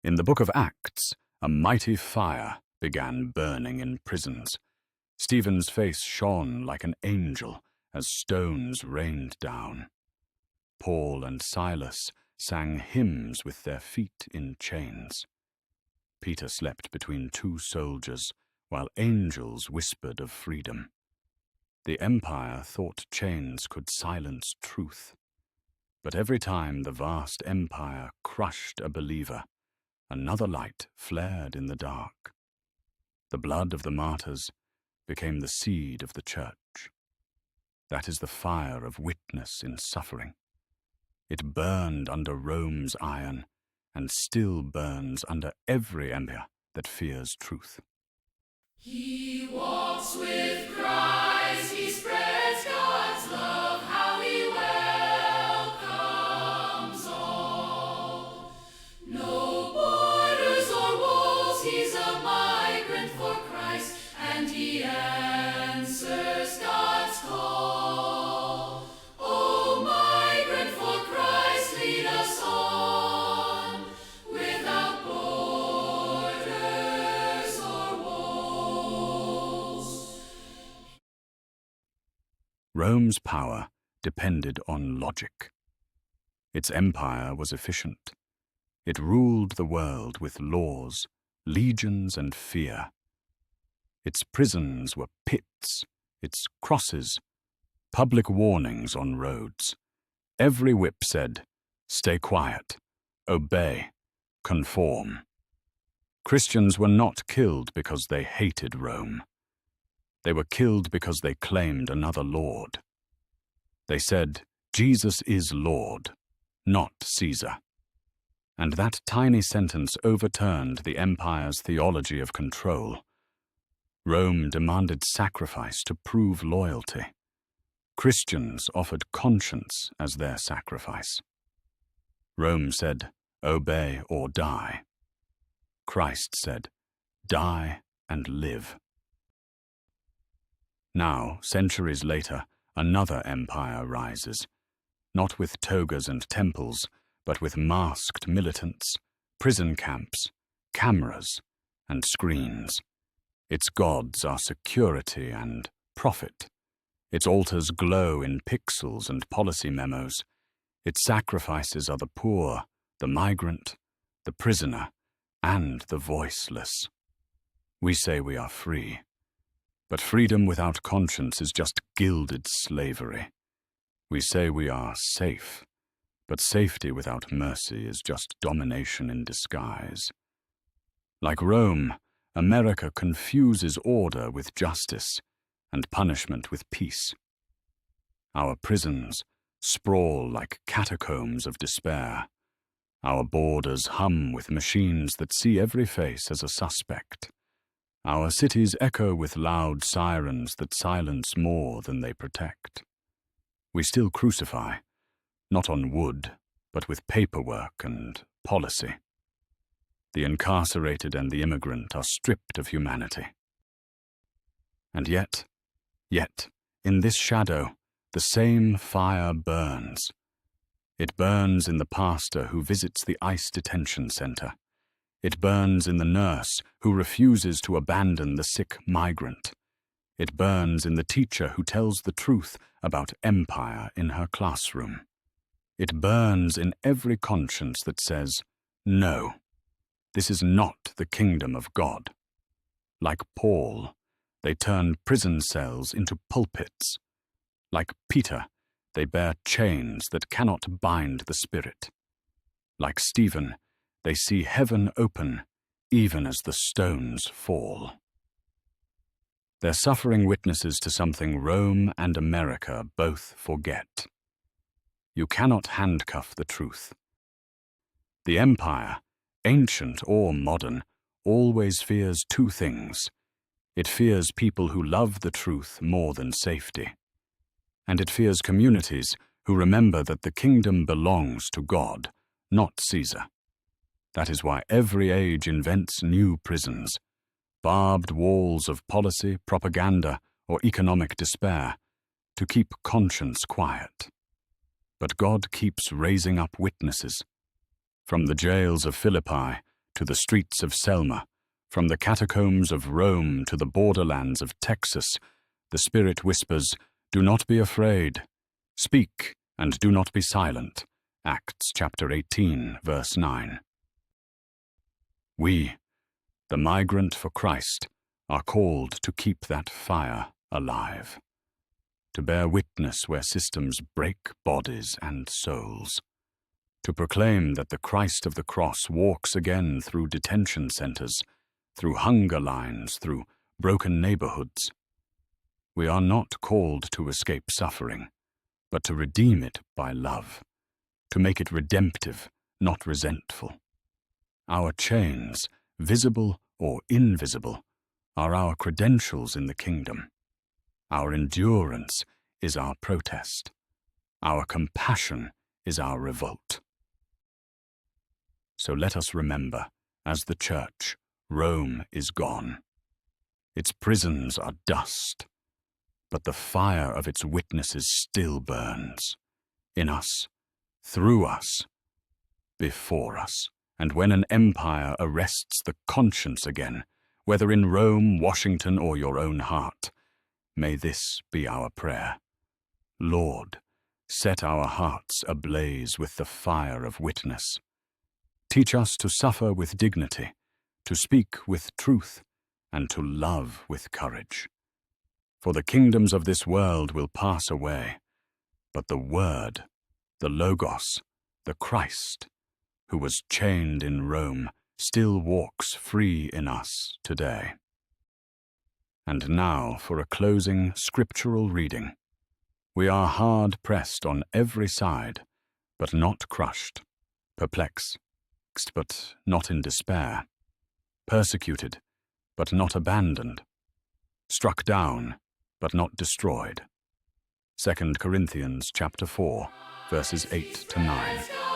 In the book of Acts, a mighty fire began burning in prisons. Stephen's face shone like an angel as stones rained down. Paul and Silas sang hymns with their feet in chains. Peter slept between two soldiers, while angels whispered of freedom. The empire thought chains could silence truth. But every time the vast empire crushed a believer, another light flared in the dark. The blood of the martyrs became the seed of the church. That is the fire of witness in suffering. It burned under Rome's iron and still burns under every empire that fears truth. He walks with Christ, he spreads God's love, how he welcomes all. No borders or walls, he's a migrant for Christ, and he answers God's call. Oh, migrant for Christ, lead us on, without borders or walls. Rome's power depended on logic. Its empire was efficient. It ruled the world with laws, legions, and fear. Its prisons were pits, its crosses, public warnings on roads. Every whip said, "Stay quiet, obey, conform." Christians were not killed because they hated Rome. They were killed because they claimed another Lord. They said, "Jesus is Lord, not Caesar." And that tiny sentence overturned the empire's theology of control. Rome demanded sacrifice to prove loyalty. Christians offered conscience as their sacrifice. Rome said, "Obey or die." Christ said, "Die and live." Now, centuries later, another empire rises, not with togas and temples, but with masked militants, prison camps, cameras, and screens. Its gods are security and profit. Its altars glow in pixels and policy memos. Its sacrifices are the poor, the migrant, the prisoner, and the voiceless. We say we are free, but freedom without conscience is just gilded slavery. We say we are safe, but safety without mercy is just domination in disguise. Like Rome, America confuses order with justice and punishment with peace. Our prisons sprawl like catacombs of despair. Our borders hum with machines that see every face as a suspect. Our cities echo with loud sirens that silence more than they protect. We still crucify, not on wood, but with paperwork and policy. The incarcerated and the immigrant are stripped of humanity. And yet, in this shadow, the same fire burns. It burns in the pastor who visits the ICE detention center. It burns in the nurse who refuses to abandon the sick migrant. It burns in the teacher who tells the truth about empire in her classroom. It burns in every conscience that says, "No, this is not the kingdom of God." Like Paul, they turn prison cells into pulpits. Like Peter, they bear chains that cannot bind the spirit. Like Stephen, they see heaven open even as the stones fall. They're suffering witnesses to something Rome and America both forget. You cannot handcuff the truth. The empire, ancient or modern, always fears two things. It fears people who love the truth more than safety. And it fears communities who remember that the kingdom belongs to God, not Caesar. That is why every age invents new prisons, barbed walls of policy, propaganda, or economic despair, to keep conscience quiet. But God keeps raising up witnesses. From the jails of Philippi to the streets of Selma, from the catacombs of Rome to the borderlands of Texas, the Spirit whispers, "Do not be afraid. Speak and do not be silent." Acts chapter 18, verse 9. We, the migrant for Christ, are called to keep that fire alive, to bear witness where systems break bodies and souls, to proclaim that the Christ of the cross walks again through detention centers, through hunger lines, through broken neighborhoods. We are not called to escape suffering, but to redeem it by love, to make it redemptive, not resentful. Our chains, visible or invisible, are our credentials in the kingdom. Our endurance is our protest. Our compassion is our revolt. So let us remember, as the church, Rome is gone. Its prisons are dust, but the fire of its witnesses still burns, in us, through us, before us. And when an empire arrests the conscience again, whether in Rome, Washington, or your own heart, may this be our prayer. Lord, set our hearts ablaze with the fire of witness. Teach us to suffer with dignity, to speak with truth, and to love with courage. For the kingdoms of this world will pass away, but the Word, the Logos, the Christ, who was chained in Rome, still walks free in us today. And now for a closing scriptural reading. We are hard-pressed on every side, but not crushed, perplexed, but not in despair, persecuted, but not abandoned, struck down, but not destroyed. 2 Corinthians chapter 4, verses 8 to 9.